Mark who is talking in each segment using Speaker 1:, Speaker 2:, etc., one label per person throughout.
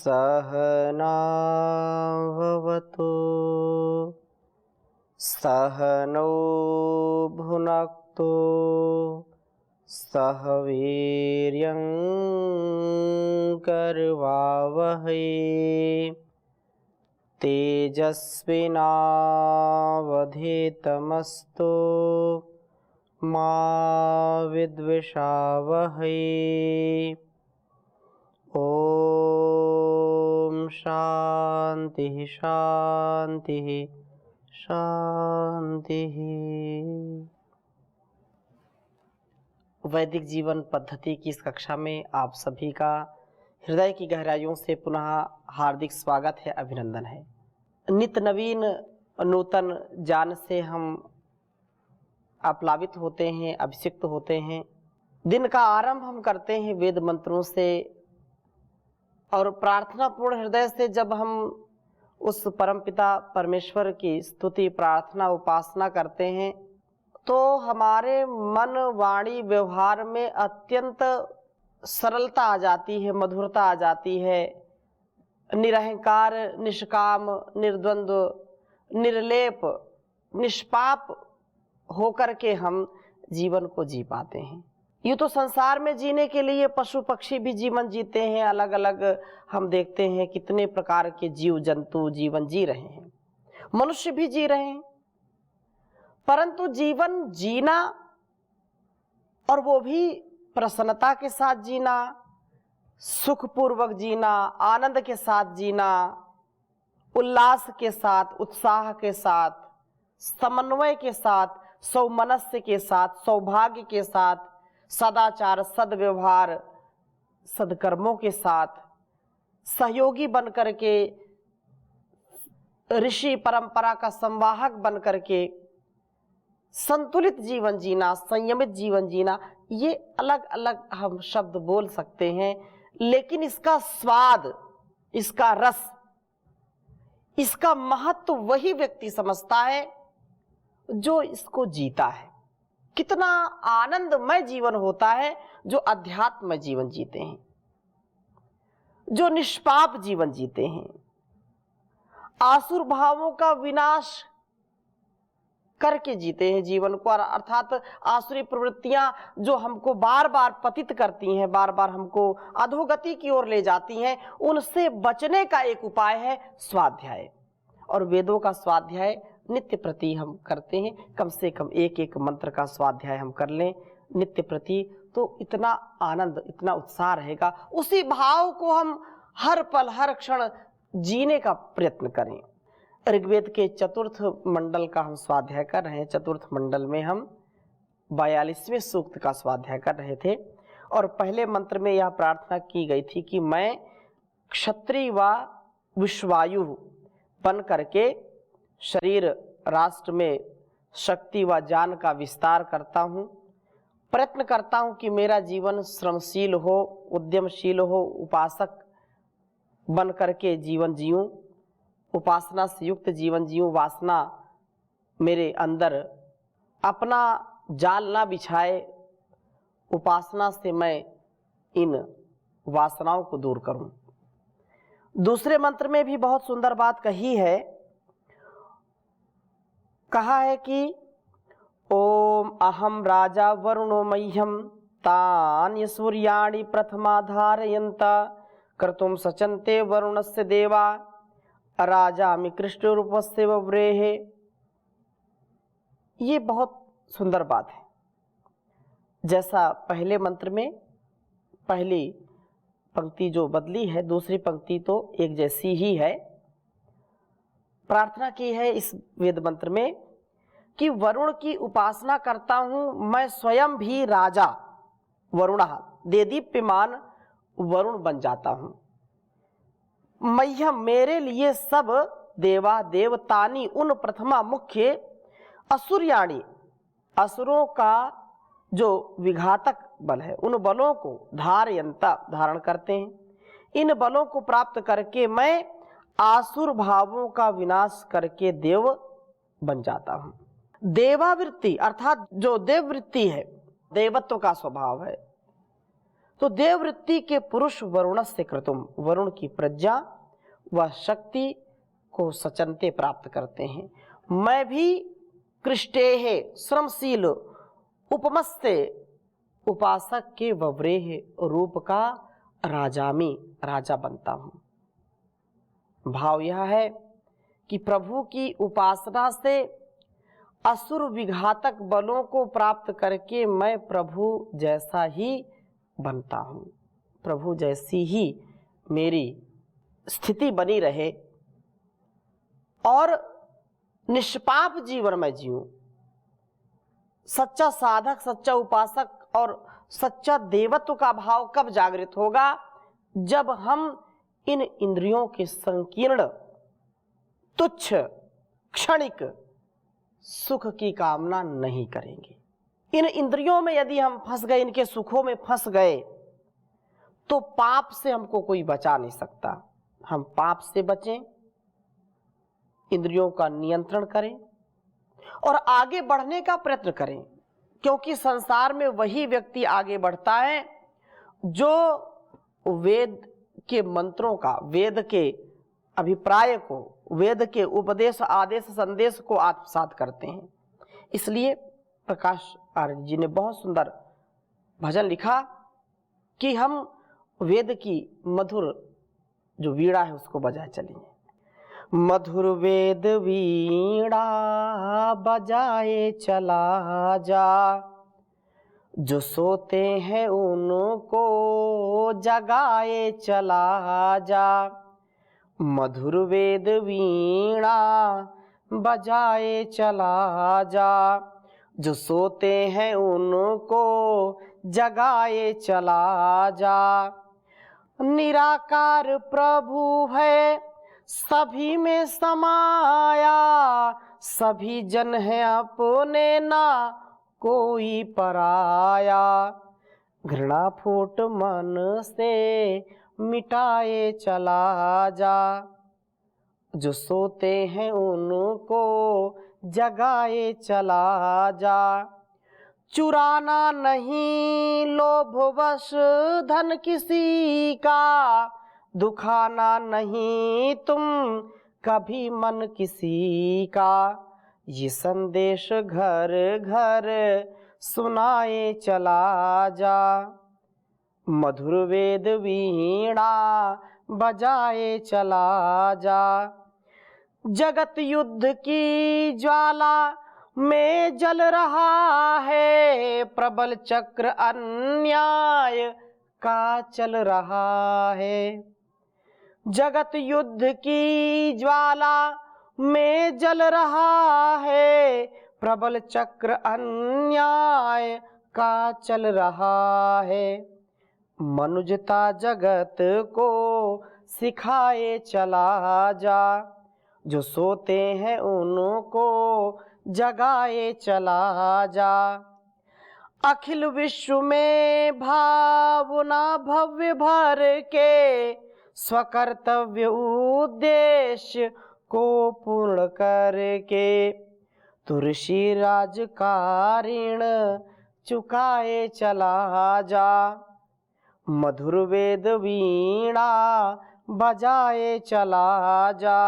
Speaker 1: सहनाववतु सहनौ भुनक्तु सह वीर्यं करवावहै तेजस्विनावधीतमस्तु मा विद्विषावहै। ओम शांति शांति शांति। वैदिक जीवन पद्धति की इस कक्षा में आप सभी का हृदय की गहराइयों से पुनः हार्दिक स्वागत है, अभिनंदन है। नित्य नवीन नूतन ज्ञान से हम आप्लावित होते हैं, अभिषिक्त होते हैं। दिन का आरंभ हम करते हैं वेद मंत्रों से और प्रार्थना पूर्ण हृदय से। जब हम उस परमपिता परमेश्वर की स्तुति, प्रार्थना, उपासना करते हैं तो हमारे मन, वाणी, व्यवहार में अत्यंत सरलता आ जाती है, मधुरता आ जाती है। निरहंकार, निष्काम, निर्द्वंद्व, निर्लेप, निष्पाप होकर के हम जीवन को जी पाते हैं। यूँ तो संसार में जीने के लिए पशु पक्षी भी जीवन जीते हैं, अलग अलग हम देखते हैं कितने प्रकार के जीव जंतु जीवन जी रहे हैं, मनुष्य भी जी रहे हैं। परंतु जीवन जीना, और वो भी प्रसन्नता के साथ जीना, सुखपूर्वक जीना, आनंद के साथ जीना, उल्लास के साथ, उत्साह के साथ, समन्वय के साथ, सौमनस्य के साथ, सौभाग्य के साथ, सदाचार, सद्व्यवहार, सद्कर्मों के साथ, सहयोगी बनकर के, ऋषि परंपरा का संवाहक बनकर के संतुलित जीवन जीना, संयमित जीवन जीना, ये अलग अलग हम शब्द बोल सकते हैं, लेकिन इसका स्वाद, इसका रस, इसका महत्व वही व्यक्ति समझता है जो इसको जीता है। कितना आनंदमय जीवन होता है जो अध्यात्म जीवन जीते हैं, जो निष्पाप जीवन जीते हैं, आसुर भावों का विनाश करके जीते हैं जीवन को। अर्थात आसुरी प्रवृत्तियां जो हमको बार बार पतित करती हैं, बार बार हमको अधोगति की ओर ले जाती हैं, उनसे बचने का एक उपाय है स्वाध्याय। और वेदों का स्वाध्याय नित्य प्रति हम करते हैं। कम से कम एक एक मंत्र का स्वाध्याय हम कर लें नित्य प्रति, तो इतना आनंद, इतना उत्साह रहेगा। उसी भाव को हम हर पल हर क्षण जीने का प्रयत्न करें। ऋग्वेद के चतुर्थ मंडल का हम स्वाध्याय कर रहे हैं। चतुर्थ मंडल में हम 42वें सूक्त का स्वाध्याय कर रहे थे और पहले मंत्र में यह प्रार्थना की गई थी कि मैं क्षत्रिय व विश्वायु बन करके शरीर राष्ट्र में शक्ति व ज्ञान का विस्तार करता हूँ, प्रयत्न करता हूँ कि मेरा जीवन श्रमशील हो, उद्यमशील हो, उपासक बन करके जीवन जीऊँ, उपासना से युक्त जीवन जीऊँ, वासना मेरे अंदर अपना जाल ना बिछाए, उपासना से मैं इन वासनाओं को दूर करूं। दूसरे मंत्र में भी बहुत सुंदर बात कही है। कहा है कि ओम अहम राजा वरुणो मह्यम तान्य सूर्याणि प्रथमा धारयन्त कर्तुम सचन्ते वरुणस्य देवा राजा में कृष्ण रूपस्य वव्रेहे। ये बहुत सुंदर बात है। जैसा पहले मंत्र में पहली पंक्ति जो बदली है, दूसरी पंक्ति तो एक जैसी ही है। प्रार्थना की है इस वेद मंत्र में कि वरुण की उपासना करता हूं, मैं स्वयं भी राजा वरुण देदीप्यमान वरुण बन जाता हूं। मह्यम मेरे लिए सब देवा देवतानी उन प्रथमा मुख्य असुरयाणी असुरों का जो विघातक बल है उन बलों को धारयंता धारण करते हैं। इन बलों को प्राप्त करके मैं आसुर भावों का विनाश करके देव बन जाता हूं। देवावृत्ति अर्थात जो देववृत्ति है, देवत्व का स्वभाव है, तो देववृत्ति के पुरुष वरुणस्य कृतुम, वरुण की प्रज्ञा व शक्ति को सचनते प्राप्त करते हैं। मैं भी कृष्टेह श्रमशील उपमस्ते उपासक के वव्रेह रूप का राजामी, राजा बनता हूं। भाव यह है कि प्रभु की उपासना से असुर विघातक बलों को प्राप्त करके मैं प्रभु जैसा ही बनता हूँ, प्रभु जैसी ही मेरी स्थिति बनी रहे और निष्पाप जीवन में जीऊं। सच्चा साधक, सच्चा उपासक और सच्चा देवत्व का भाव कब जागृत होगा? जब हम इन इंद्रियों के संकीर्ण, तुच्छ, क्षणिक सुख की कामना नहीं करेंगे। इन इंद्रियों में यदि हम फंस गए, इनके सुखों में फंस गए, तो पाप से हमको कोई बचा नहीं सकता। हम पाप से बचें, इंद्रियों का नियंत्रण करें और आगे बढ़ने का प्रयत्न करें, क्योंकि संसार में वही व्यक्ति आगे बढ़ता है जो वेद के मंत्रों का, वेद के अभिप्राय को, वेद के उपदेश, आदेश, संदेश को आत्मसात करते हैं। इसलिए प्रकाश आर्य जी ने बहुत सुंदर भजन लिखा कि हम वेद की मधुर जो वीणा है उसको बजाए चलेंगे। मधुर वेद वीणा बजाए चला जा, जो सोते हैं उनको जगाए चला जा। मधुर वेद वीणा बजाए चला जा, जो सोते हैं उनको जगाए चला जा। निराकार प्रभु है सभी में समाया, सभी जन है अपने ना कोई पराया। घृणा फूट मन से मिटाए चला जा, जो सोते हैं उनको जगाए चला जा। चुराना नहीं लोभवश धन किसी का, दुखाना नहीं तुम कभी मन किसी का। ये संदेश घर घर सुनाए चला जा, मधुर वेद वीणा बजाए चला जा। जगत युद्ध की ज्वाला में जल रहा है, प्रबल चक्र अन्याय का चल रहा है। जगत युद्ध की ज्वाला में जल रहा है, प्रबल चक्र अन्याय का चल रहा है। मनुजता जगत को सिखाए चला जा, जो सोते हैं उनको जगाए चला जा। अखिल विश्व में भावना भव्य भर के, स्वकर्तव्य उद्देश्य को पूर्ण करके, तुलसी राज का ऋण चुकाए चला जा। मधुर वेद वीणा बजाए चला जा।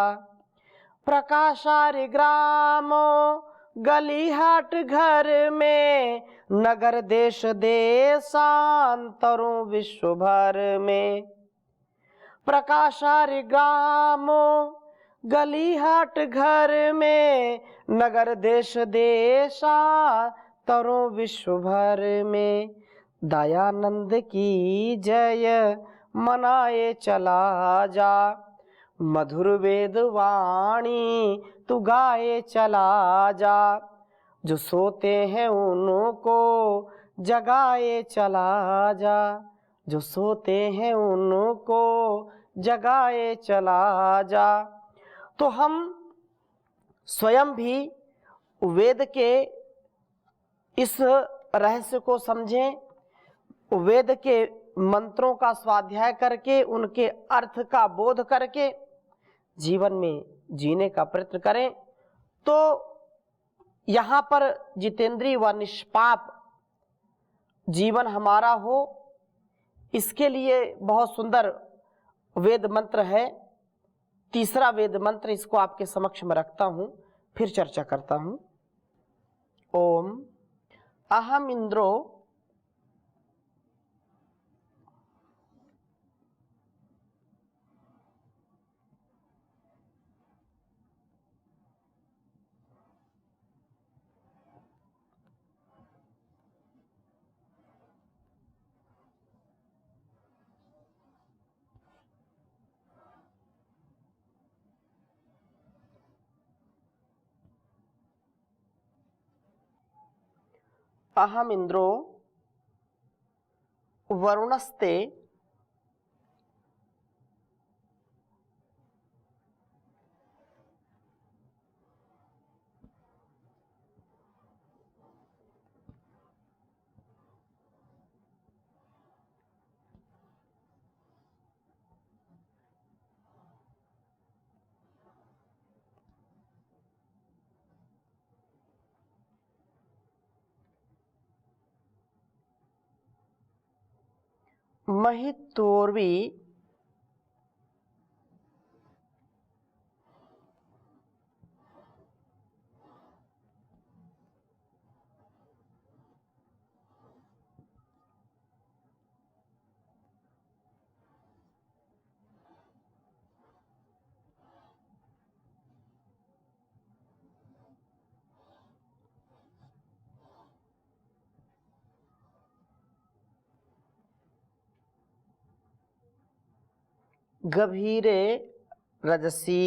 Speaker 1: प्रकाशार्य ग्रामों गली हाट घर में, नगर देश देशांतरों विश्व भर में। प्रकाशार्य ग्रामों गली हाट घर में, नगर देश देशांतरों विश्व भर में। दयानंद की जय मनाए चला जा, मधुर वेद वाणी तू गाए चला जा। जो सोते हैं उनको जगाए चला जा, जो सोते हैं उनको जगाए चला जा। तो हम स्वयं भी वेद के इस रहस्य को समझें, वेद के मंत्रों का स्वाध्याय करके उनके अर्थ का बोध करके जीवन में जीने का प्रयत्न करें। तो यहाँ पर जितेंद्रिय व निष्पाप जीवन हमारा हो, इसके लिए बहुत सुंदर वेद मंत्र है। तीसरा वेद मंत्र, इसको आपके समक्ष में रखता हूं, फिर चर्चा करता हूं। ओम अहम इंद्रो अहम इंद्रो वरुणस्ते महितोर्वी गभीरे रजसी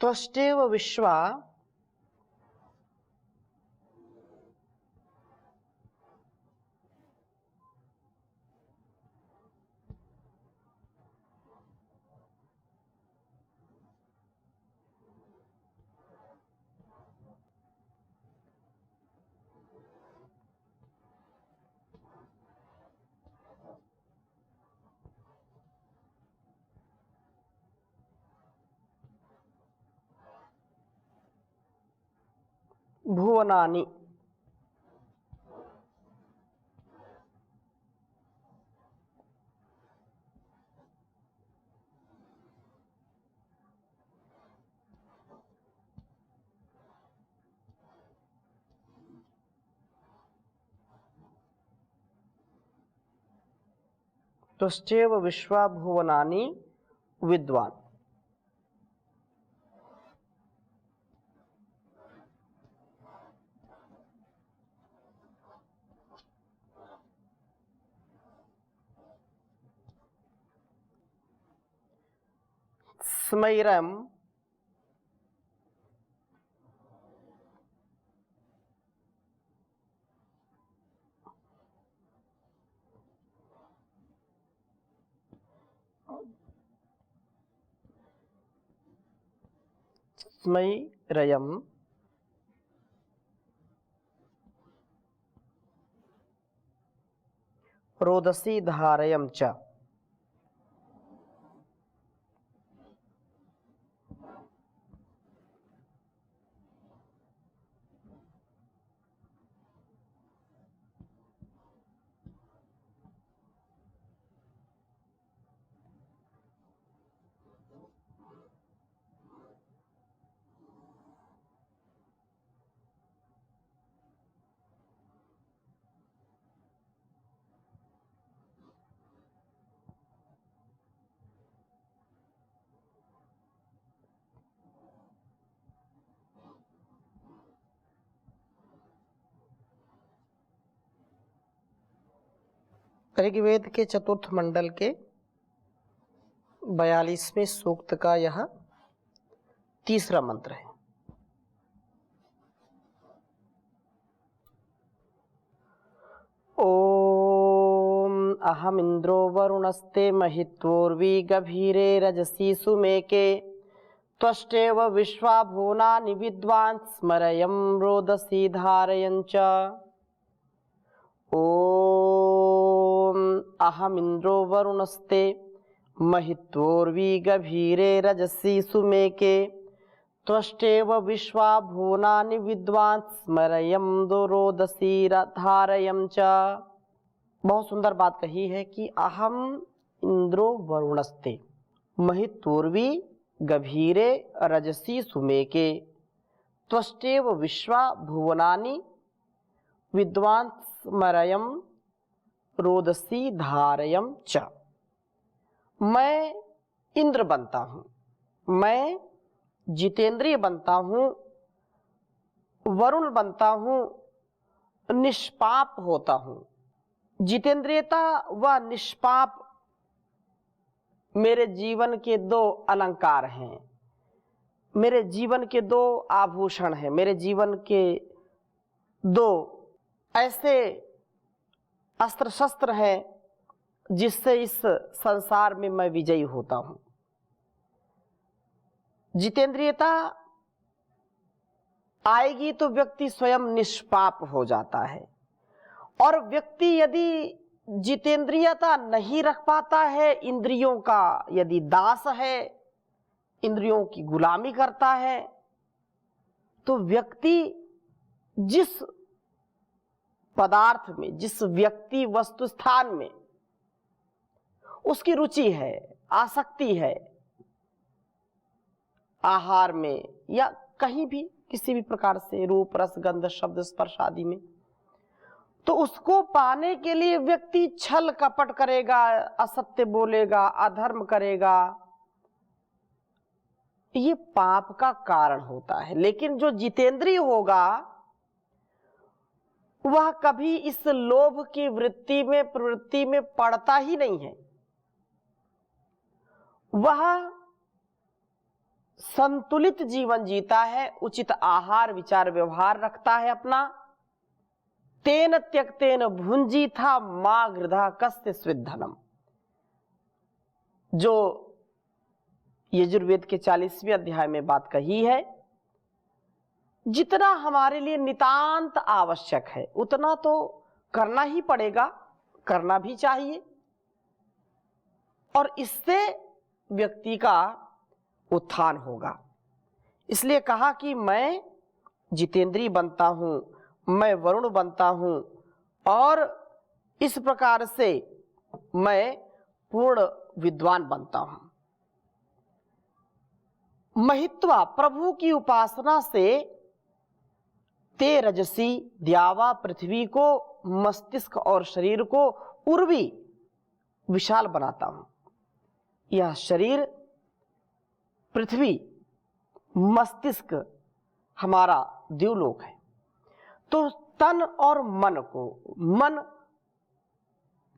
Speaker 1: त्वष्टेव विश्वा भुवनानि त्वष्टेव विश्वा भुवनानि विद्वान्। स्मैरम स्मैरयम् रोदसी धारयम् च। ऋग्वेद के चतुर्थ मंडल के 42वें सूक्त का यह तीसरा मंत्र है। ओम अहम इंद्रो वरुणस्ते महित्वोर्वी गभीरे रजसी सुमेके त्वष्टेव विश्वाभुवनानि विद्वान् स्मरयं रोदसी धारयं च। ओम अहम इंद्रो वरुणस्ते महित्वोर्वी गभीरे रजसी सुमेके त्वष्टेव विश्वाभुवनानि विद्वान् स्मरयं रोदसी धारयं च। बहुत सुंदर बात कही है कि अहम इंद्रो वरुणस्ते महित्वोर्वी गभीरे रजसी सुमेके त्वष्टेव विश्वाभुवनानि विद्वान् स्मरयं रोदसी धारयं च। मैं इंद्र बनता हूँ, मैं जितेंद्रिय बनता हूँ, वरुण बनता हूँ, निष्पाप होता हूँ। जितेंद्रियता व निष्पाप मेरे जीवन के दो अलंकार हैं, मेरे जीवन के दो आभूषण हैं, मेरे जीवन के दो ऐसे अस्त्र शस्त्र हैं जिससे इस संसार में मैं विजयी होता हूं। जितेंद्रियता आएगी तो व्यक्ति स्वयं निष्पाप हो जाता है, और व्यक्ति यदि जितेंद्रियता नहीं रख पाता है, इंद्रियों का यदि दास है, इंद्रियों की गुलामी करता है, तो व्यक्ति जिस पदार्थ में, जिस व्यक्ति वस्तु स्थान में उसकी रुचि है, आसक्ति है, आहार में या कहीं भी किसी भी प्रकार से रूप रस गंध शब्द स्पर्श आदि में, तो उसको पाने के लिए व्यक्ति छल कपट करेगा, असत्य बोलेगा, अधर्म करेगा। ये पाप का कारण होता है। लेकिन जो जितेंद्रिय होगा वह कभी इस लोभ की वृत्ति में, प्रवृत्ति में पड़ता ही नहीं है। वह संतुलित जीवन जीता है, उचित आहार विचार व्यवहार रखता है अपना। तेन त्यक्तेन भुंजीथा मां गृधा कस्य स्विद्धनम, जो यजुर्वेद के 40वें अध्याय में बात कही है। जितना हमारे लिए नितांत आवश्यक है उतना तो करना ही पड़ेगा, करना भी चाहिए, और इससे व्यक्ति का उत्थान होगा। इसलिए कहा कि मैं जितेंद्रिय बनता हूं, मैं वरुण बनता हूं, और इस प्रकार से मैं पूर्ण विद्वान बनता हूं। महित्वा प्रभु की उपासना से ते रजसी द्यावा पृथ्वी को, मस्तिष्क और शरीर को उर्वी विशाल बनाता हूं। यह शरीर, पृथ्वी, मस्तिष्क हमारा द्युलोक है। तो तन और मन को, मन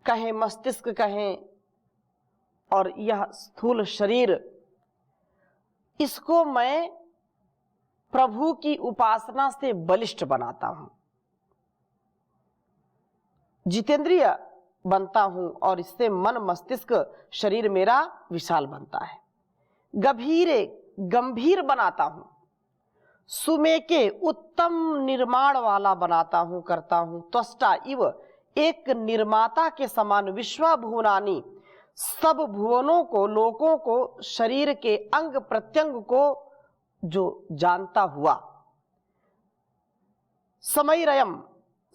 Speaker 1: कहें, मस्तिष्क कहें, और यह स्थूल शरीर, इसको मैं प्रभु की उपासना से बलिष्ठ बनाता हूं, जितेंद्रिय बनता हूं, और इससे मन मस्तिष्क शरीर मेरा विशाल बनता है। गभीरे गंभीर बनाता हूं, सुमेके उत्तम निर्माण वाला बनाता हूं, करता हूं। त्वष्टा इव एक निर्माता के समान, विश्वभुवनानि सब भुवनों को, लोकों को, शरीर के अंग प्रत्यंग को जो जानता हुआ। समयरयम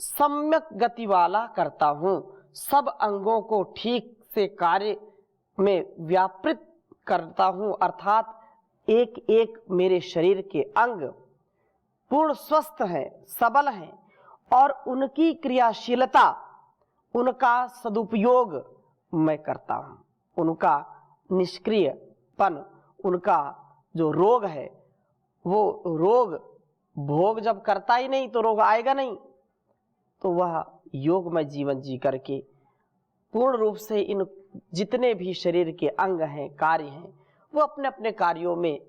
Speaker 1: सम्यक गति वाला करता हूं, सब अंगों को ठीक से कार्य में व्यापृत करता हूं, अर्थात एक एक मेरे शरीर के अंग पूर्ण स्वस्थ हैं, सबल हैं, और उनकी क्रियाशीलता, उनका सदुपयोग मैं करता हूं। उनका निष्क्रियपन, उनका जो रोग है, वो रोग भोग जब करता ही नहीं तो रोग आएगा नहीं। तो वह योग में जीवन जी करके पूर्ण रूप से इन जितने भी शरीर के अंग हैं, कार्य हैं, वो अपने अपने कार्यों में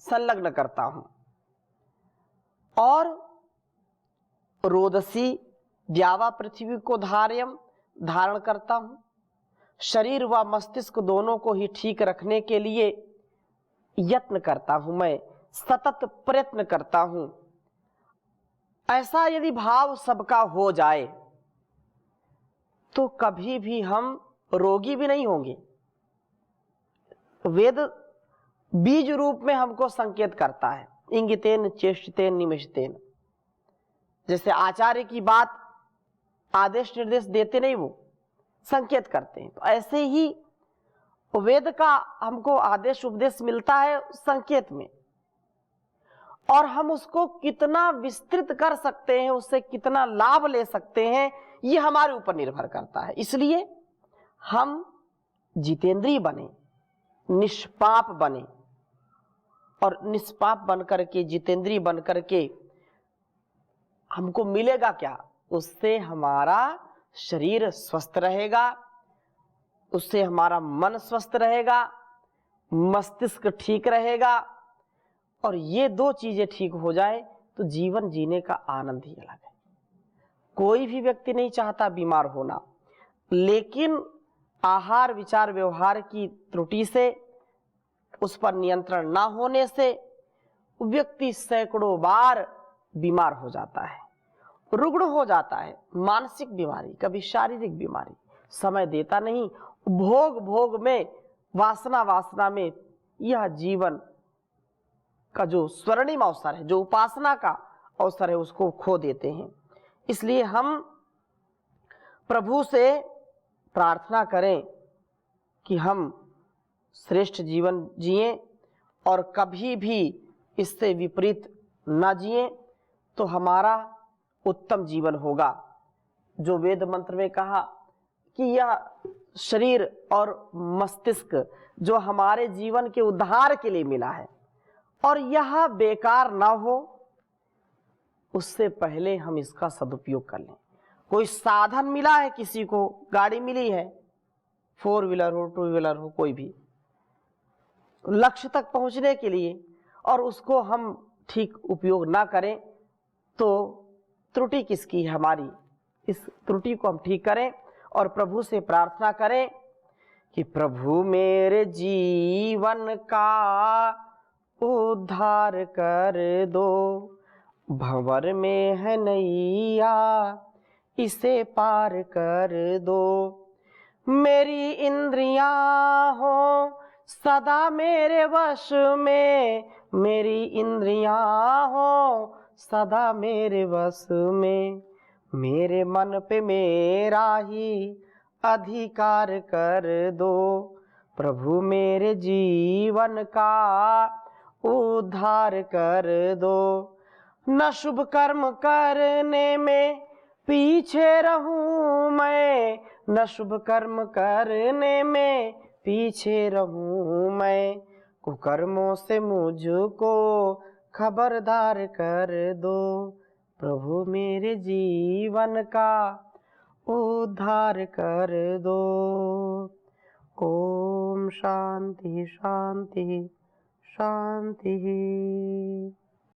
Speaker 1: संलग्न करता हूं और रोदसी द्यावा पृथ्वी को धारण करता हूं। शरीर व मस्तिष्क दोनों को ही ठीक रखने के लिए यत्न करता हूं, मैं सतत प्रयत्न करता हूं। ऐसा यदि भाव सबका हो जाए तो कभी भी हम रोगी भी नहीं होंगे। वेद बीज रूप में हमको संकेत करता है, इंगितेन चेष्टितेन निमिषतेन। जैसे आचार्य की बात आदेश निर्देश देते नहीं, वो संकेत करते हैं, तो ऐसे ही वेद का हमको आदेश उपदेश मिलता है संकेत में, और हम उसको कितना विस्तृत कर सकते हैं, उससे कितना लाभ ले सकते हैं, ये हमारे ऊपर निर्भर करता है। इसलिए हम जितेंद्रिय बने, निष्पाप बने, और निष्पाप बनकर के, जितेंद्रिय बनकर के हमको मिलेगा क्या? उससे हमारा शरीर स्वस्थ रहेगा, उससे हमारा मन स्वस्थ रहेगा, मस्तिष्क ठीक रहेगा, और ये दो चीजें ठीक हो जाए तो जीवन जीने का आनंद ही अलग है। कोई भी व्यक्ति नहीं चाहता बीमार होना, लेकिन आहार विचार व्यवहार की त्रुटि से, उस पर नियंत्रण ना होने से व्यक्ति सैकड़ों बार बीमार हो जाता है, रुग्ण हो जाता है। मानसिक बीमारी, कभी शारीरिक बीमारी, समय देता नहीं, भोग में, वासना में यह जीवन का जो स्वर्णिम अवसर है, जो उपासना का अवसर है, उसको खो देते हैं। इसलिए हम प्रभु से प्रार्थना करें कि हम श्रेष्ठ जीवन जिएं और कभी भी इससे विपरीत न जिएं, तो हमारा उत्तम जीवन होगा। जो वेद मंत्र में कहा कि यह शरीर और मस्तिष्क जो हमारे जीवन के उद्धार के लिए मिला है, और यह बेकार ना हो, उससे पहले हम इसका सदुपयोग कर लें। कोई साधन मिला है, किसी को गाड़ी मिली है, 4 व्हीलर हो, 2 व्हीलर हो, कोई भी, लक्ष्य तक पहुंचने के लिए, और उसको हम ठीक उपयोग ना करें तो त्रुटि किसकी है? हमारी। इस त्रुटि को हम ठीक करें और प्रभु से प्रार्थना करें कि प्रभु मेरे जीवन का उद्धार कर दो, भंवर में है नैया इसे पार कर दो। मेरी इंद्रियां हो सदा मेरे वश में, मेरी इंद्रियां हो सदा मेरे वश में, मेरे मन पे मेरा ही अधिकार कर दो, प्रभु मेरे जीवन का उद्धार कर दो। न शुभ कर्म करने में पीछे रहूं मैं, न शुभ कर्म करने में पीछे रहूं मैं, कुकर्मों से मुझको खबरदार कर दो, प्रभु मेरे जीवन का उद्धार कर दो। ओम शांति शांति शांति।